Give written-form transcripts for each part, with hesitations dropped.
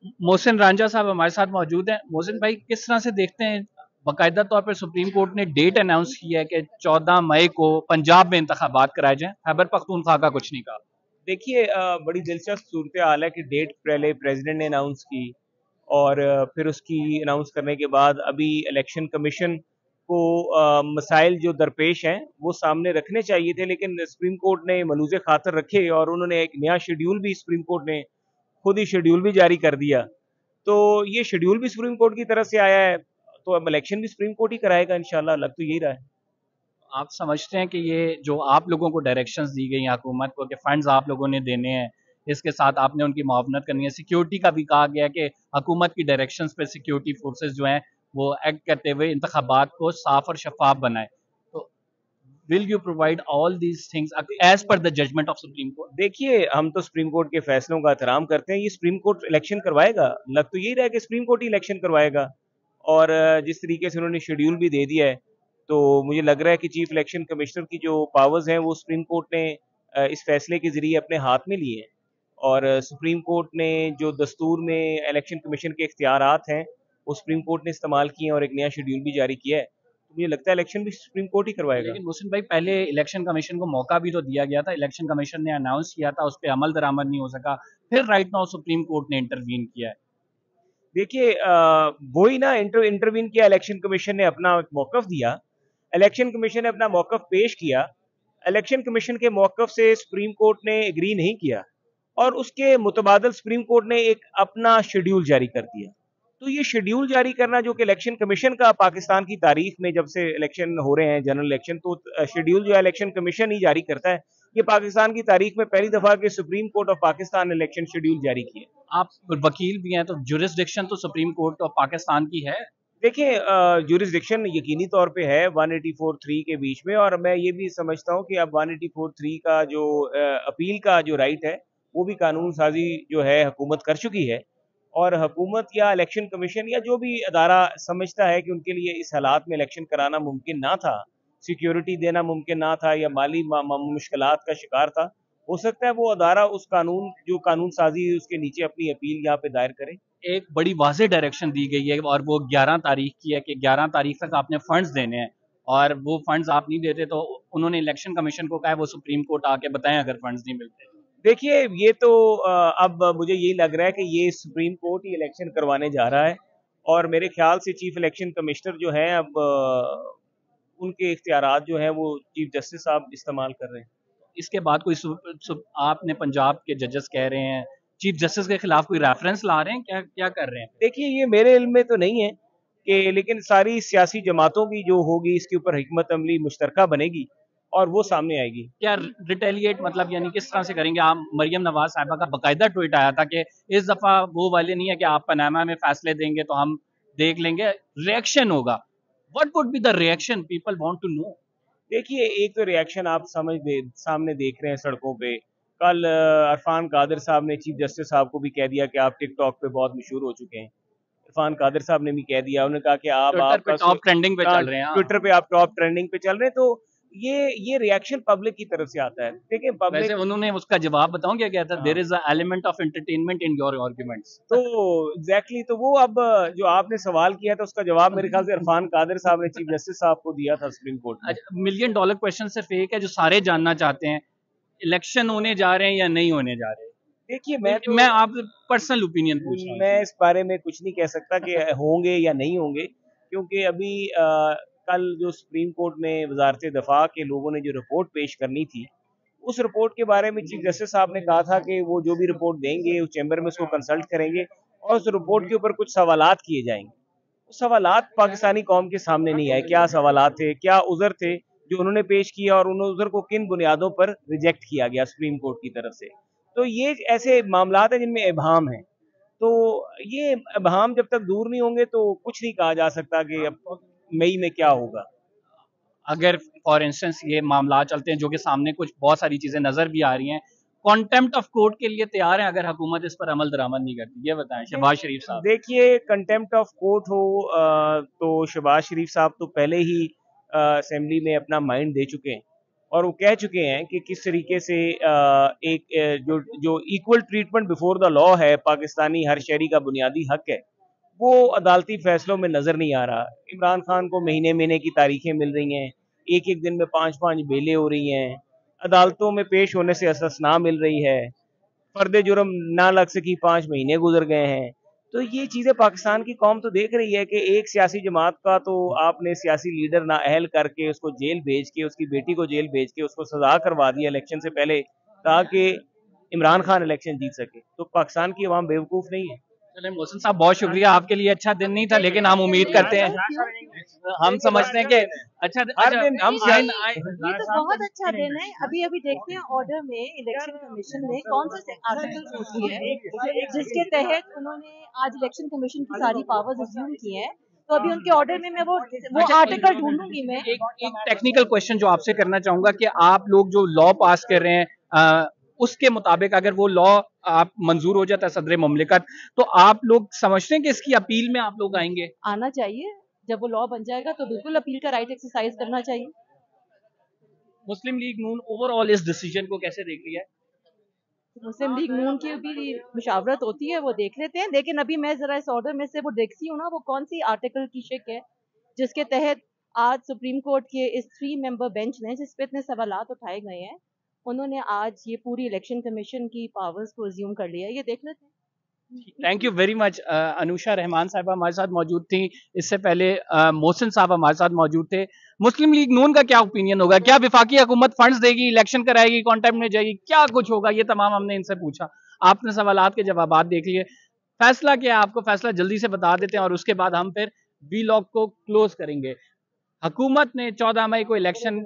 मोहसिन रांझा साहब हमारे साथ मौजूद हैं। मोहसिन भाई, किस तरह से देखते हैं, बाकायदा तौर पर सुप्रीम कोर्ट ने डेट अनाउंस की है कि 14 मई को पंजाब में इंतखाबात कराए जाएं, खैबर पख्तूनख्वा का कुछ नहीं कहा। देखिए, बड़ी दिलचस्प सूरत हाल है कि डेट पहले प्रेसिडेंट ने अनाउंस की और फिर उसकी अनाउंस करने के बाद अभी इलेक्शन कमीशन को मसाइल जो दरपेश हैं वो सामने रखने चाहिए थे, लेकिन सुप्रीम कोर्ट ने मलूज़े खातर रखे और उन्होंने एक नया शेड्यूल भी सुप्रीम कोर्ट ने खुद ही शेड्यूल भी जारी कर दिया। तो ये शेड्यूल भी सुप्रीम कोर्ट की तरफ से आया है, तो अब इलेक्शन भी सुप्रीम कोर्ट ही कराएगा इंशाल्लाह, लग तो यही रहा है। आप समझते हैं कि ये जो आप लोगों को डायरेक्शंस दी गई हैं हुकूमत को कि फंड्स आप लोगों ने देने हैं, इसके साथ आपने उनकी मुआवनत करनी है, सिक्योरिटी का भी कहा गया कि हुकूमत की डायरेक्शंस पे सिक्योरिटी फोर्सेस जो हैं वो एक्ट करते हुए इंतखाबात को साफ और शफाफ बनाए, तो will you provide all these things as per the judgement of Supreme Court? देखिए, हम तो सुप्रीम कोर्ट के फैसलों का एहतराम करते हैं। ये सुप्रीम कोर्ट इलेक्शन करवाएगा, लग तो यही रहा है कि सुप्रीम कोर्ट ही इलेक्शन करवाएगा। और जिस तरीके से उन्होंने शेड्यूल भी दे दिया है, तो मुझे लग रहा है कि चीफ इलेक्शन कमिश्नर की जो पावर्स हैं वो सुप्रीम कोर्ट ने इस फैसले के ज़रिए अपने हाथ में लिए हैं। और सुप्रीम कोर्ट ने जो दस्तूर में इलेक्शन कमीशन के इख्तियारात हैं, वो सुप्रीम कोर्ट ने इस्तेमाल किए हैं और एक नया शेड्यूल भी जारी किया है। तो मुझे लगता है इलेक्शन भी सुप्रीम कोर्ट ही करवाएगा। लेकिन मुहसिन भाई, पहले इलेक्शन कमीशन को मौका भी तो दिया गया था, इलेक्शन कमीशन ने अनाउंस किया था, उस पर अमल दरामद नहीं हो सका, फिर राइट नाउ सुप्रीम कोर्ट ने इंटरवीन किया है। देखिए, वही ना, इंटरवीन किया, इलेक्शन कमीशन ने अपना मौकफ दिया, इलेक्शन कमीशन ने अपना मौकफ पेश किया, इलेक्शन कमीशन के मौकफ से सुप्रीम कोर्ट ने एग्री नहीं किया और उसके मुतबादल सुप्रीम कोर्ट ने एक अपना शेड्यूल जारी कर दिया। तो ये शेड्यूल जारी करना जो कि इलेक्शन कमीशन का पाकिस्तान की तारीख में जब से इलेक्शन हो रहे हैं, जनरल इलेक्शन, तो शेड्यूल जो है इलेक्शन कमीशन ही जारी करता है। ये पाकिस्तान की तारीख में पहली दफा के सुप्रीम कोर्ट ऑफ पाकिस्तान ने इलेक्शन शेड्यूल जारी किया। आप वकील भी हैं, तो जुरिस्डिक्शन तो सुप्रीम कोर्ट ऑफ पाकिस्तान की है। देखिए, जुरिस्डिक्शन यकीनी तौर पे है 184(3) के बीच में, और मैं ये भी समझता हूँ कि अब 184(3) का जो अपील का जो राइट है, वो भी कानून साजी जो है हुकूमत कर चुकी है। और हुकूमत या इलेक्शन कमीशन या जो भी अदारा समझता है कि उनके लिए इस हालात में इलेक्शन कराना मुमकिन ना था, सिक्योरिटी देना मुमकिन ना था या माली मुश्किलात का शिकार था, हो सकता है वो अदारा उस कानून जो कानून साजी है उसके नीचे अपनी अपील यहाँ पे दायर करे। एक बड़ी वाज़ेह डायरेक्शन दी गई है और वो 11 तारीख की है कि 11 तारीख तक आपने फंड्स देने हैं, और वो फंड्स आप नहीं देते तो उन्होंने इलेक्शन कमीशन को कहा है वो सुप्रीम कोर्ट आके बताएं अगर फंड्स नहीं मिलते। देखिए, ये तो अब मुझे यही लग रहा है कि ये सुप्रीम कोर्ट ही इलेक्शन करवाने जा रहा है और मेरे ख्याल से चीफ इलेक्शन कमिश्नर जो हैं अब उनके इख्तियारात जो हैं वो चीफ जस्टिस साहब इस्तेमाल कर रहे हैं। इसके बाद कोई आपने पंजाब के जजेस कह रहे हैं चीफ जस्टिस के खिलाफ कोई रेफरेंस ला रहे हैं, क्या क्या कर रहे हैं? देखिए, ये मेरे इल्म में तो नहीं है कि, लेकिन सारी सियासी जमातों की जो होगी इसके ऊपर हिकमत अमली मुश्तरका बनेगी और वो सामने आएगी। क्या रिटेलिएट मतलब यानी किस तरह से करेंगे आप? मरियम नवाज साहिबा का बाकायदा ट्वीट आया था कि इस दफा वो वाले नहीं है कि आप पनामा में फैसले देंगे तो हम देख लेंगे, रिएक्शन होगा। What would be the reaction people want to know? देखिए, एक तो रिएक्शन आप सामने देख रहे हैं सड़कों पे। कल इरफान कादिर साहब ने चीफ जस्टिस साहब को भी कह दिया कि आप टिकटॉक पे बहुत मशहूर हो चुके हैं। इरफान कादिर साहब ने भी कह दिया, उन्होंने कहा कि आप ट्विटर पे आपका टॉप ट्रेंडिंग पे चल रहे हैं। हाँ। ट्विटर पे आप टॉप ट्रेंडिंग पे चल रहे हैं। तो ये रिएक्शन पब्लिक की तरफ से आता है। देखिए, वैसे पब्लिक उन्होंने उसका जवाब बताऊं क्या कहता है? There is a element of entertainment in your arguments. तो एग्जैक्टली तो वो अब जो आपने सवाल किया था उसका जवाब मेरे ख्याल से इरफान कादिर साहब ने चीफ जस्टिस साहब को दिया था सुप्रीम कोर्ट में। मिलियन डॉलर क्वेश्चन सिर्फ एक है जो सारे जानना चाहते हैं, इलेक्शन होने जा रहे हैं या नहीं होने जा रहे? देखिए, मैं आप पर्सनल ओपिनियन पूछ रहा हूँ। मैं इस बारे में कुछ नहीं कह सकता कि होंगे या नहीं होंगे, क्योंकि अभी कल जो सुप्रीम कोर्ट में वजारत दफा के लोगों ने जो रिपोर्ट पेश करनी थी, उस रिपोर्ट के बारे में चीफ जस्टिस साहब ने कहा था कि वो जो भी रिपोर्ट देंगे उस चैम्बर में उसको कंसल्ट करेंगे और उस रिपोर्ट के ऊपर कुछ सवालात किए जाएंगे। वो सवालात पाकिस्तानी कौम के सामने नहीं आए, क्या सवालात थे, क्या उज़र थे जो उन्होंने पेश किया और उन उज़र को किन बुनियादों पर रिजेक्ट किया गया सुप्रीम कोर्ट की तरफ से। तो ये ऐसे मामलात हैं जिनमें इबहम है। तो ये इबहम जब तक दूर नहीं होंगे तो कुछ नहीं कहा जा सकता कि अब मई में क्या होगा। अगर फॉर इंस्टेंस ये मामला चलते हैं जो कि सामने कुछ बहुत सारी चीजें नजर भी आ रही हैं, कॉन्टेम्प्ट ऑफ कोर्ट के लिए तैयार हैं अगर हुकूमत इस पर अमल दरामद नहीं करती? ये बताएं शहबाज शरीफ साहब। देखिए, कंटेम्प्ट ऑफ कोर्ट हो तो शहबाज शरीफ साहब तो पहले ही असेंबली में अपना माइंड दे चुके हैं और वो कह चुके हैं कि किस तरीके से जो जो equal treatment before the law है, पाकिस्तानी हर शहरी का बुनियादी हक है, वो अदालती फैसलों में नजर नहीं आ रहा। इमरान खान को महीने महीने की तारीखें मिल रही हैं, एक एक दिन में 5-5 बेलें हो रही हैं, अदालतों में पेश होने से अससना मिल रही है, फर्द जुर्म ना लग सकी 5 महीने गुजर गए हैं। तो ये चीज़ें पाकिस्तान की कौम तो देख रही है कि एक सियासी जमात का तो आपने सियासी लीडर नाअहल करके उसको जेल भेज के, उसकी बेटी को जेल भेज के उसको सजा करवा दी इलेक्शन से पहले, ताकि इमरान खान इलेक्शन जीत सके। तो पाकिस्तान की अवाम बेवकूफ़ नहीं है। चले मोहसिन साहब, बहुत शुक्रिया। आपके लिए अच्छा दिन नहीं था, लेकिन हम उम्मीद करते हैं, हम समझते हैं कि अच्छा हर दिन हम ये तो बहुत अच्छा दिन है। अभी अभी देखते हैं ऑर्डर में इलेक्शन कमीशन ने कौन से आर्टिकल होती है जिसके तहत उन्होंने आज इलेक्शन कमीशन की सारी पावर्स अज्यूम की हैं। तो अभी उनके ऑर्डर में मैं वो आर्टिकल ढूंढूंगी। मैं एक टेक्निकल क्वेश्चन जो आपसे करना चाहूंगा कि आप लोग जो लॉ पास कर रहे हैं, उसके मुताबिक अगर वो लॉ आप मंजूर हो जाता है सदर मुमलिकत, तो आप लोग समझते हैं कि इसकी अपील में आप लोग आएंगे? आना चाहिए। जब वो लॉ बन जाएगा तो बिल्कुल अपील का राइट एक्सरसाइज करना चाहिए। मुस्लिम लीग नून ओवरऑल इस डिसीजन को कैसे देख लिया है? मुस्लिम लीग नून की भी मुशावरत होती है, वो देख लेते हैं। लेकिन अभी मैं जरा इस ऑर्डर में से वो देखती हूँ ना, वो कौन सी आर्टिकल की शिक है जिसके तहत आज सुप्रीम कोर्ट के इस 3 मेंबर बेंच ने, जिस पे इतने सवालात उठाए गए हैं, उन्होंने आज ये पूरी इलेक्शन कमीशन की पावर्स को अज्यूम कर लिया है। ये देख लेते हैं। Thank you very much. Anusha Rahman साहब हमारे साथ मौजूद थी, इससे पहले मोहसिन साहब हमारे साथ मौजूद थे। मुस्लिम लीग नून का क्या ओपिनियन होगा? क्या विफाकी हुकूमत फंड्स देगी, इलेक्शन कराएगी, कॉन्टेम्प्ट में जाएगी, क्या कुछ होगा? ये तमाम हमने इनसे पूछा, आपने सवालात के जवाब देख लिए। फैसला क्या है? आपको फैसला जल्दी से बता देते हैं और उसके बाद हम फिर वीलॉग को क्लोज करेंगे। हुकूमत ने 14 मई को इलेक्शन,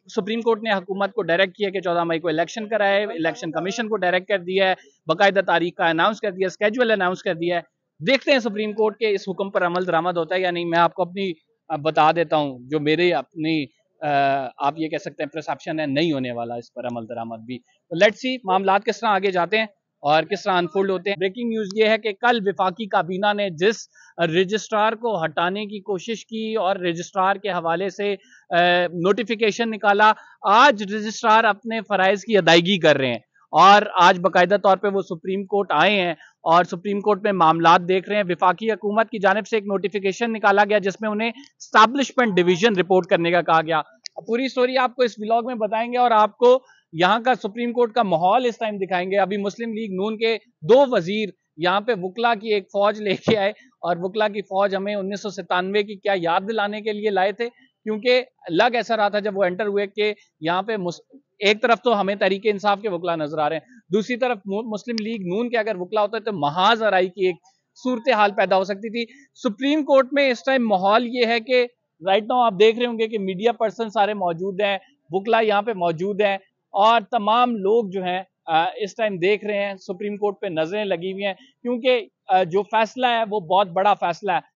सुप्रीम कोर्ट ने हुकूमत को डायरेक्ट किया कि 14 मई को इलेक्शन कराए। इलेक्शन कमीशन को डायरेक्ट कर दिया है, बाकायदा तारीख का अनाउंस कर दिया, स्केड्यूल अनाउंस कर दिया है। देखते हैं सुप्रीम कोर्ट के इस हुक्म पर अमल दरामद होता है या नहीं। मैं आपको अपनी बता देता हूं, जो मेरे अपनी आप ये कह सकते हैं परसेप्शन है, नहीं होने वाला इस पर अमल दरामद भी। तो लेट्स सी मामलात किस तरह आगे जाते हैं और किस तरह अनफोल्ड होते हैं। ब्रेकिंग न्यूज ये है कि कल विफाकी काबीना ने जिस रजिस्ट्रार को हटाने की कोशिश की और रजिस्ट्रार के हवाले से नोटिफिकेशन निकाला, आज रजिस्ट्रार अपने फराइज की अदायगी कर रहे हैं और आज बाकायदा तौर पे वो सुप्रीम कोर्ट आए हैं और सुप्रीम कोर्ट में मामलात देख रहे हैं। विफाकी हुकूमत की जानिब से एक नोटिफिकेशन निकाला गया जिसमें उन्हें एस्टैब्लिशमेंट डिवीजन रिपोर्ट करने का कहा गया। पूरी स्टोरी आपको इस व्लॉग में बताएंगे और आपको यहाँ का सुप्रीम कोर्ट का माहौल इस टाइम दिखाएंगे। अभी मुस्लिम लीग नून के 2 वजीर यहाँ पे वुकला की एक फौज लेके आए और वुकला की फौज हमें 1997 की क्या याद दिलाने के लिए लाए थे, क्योंकि लग ऐसा रहा था जब वो एंटर हुए कि यहाँ पे एक तरफ तो हमें तरीके इंसाफ के वुकला नजर आ रहे हैं, दूसरी तरफ मुस्लिम लीग नून के अगर वुकला होता है तो महाजराई की एक सूरत हाल पैदा हो सकती थी। सुप्रीम कोर्ट में इस टाइम माहौल ये है कि राइट नाउ आप देख रहे होंगे कि मीडिया पर्सन सारे मौजूद हैं, वुकला यहाँ पे मौजूद हैं और तमाम लोग जो हैं इस टाइम देख रहे हैं। सुप्रीम कोर्ट पे नजरें लगी हुई हैं क्योंकि जो फैसला है वो बहुत बड़ा फैसला है।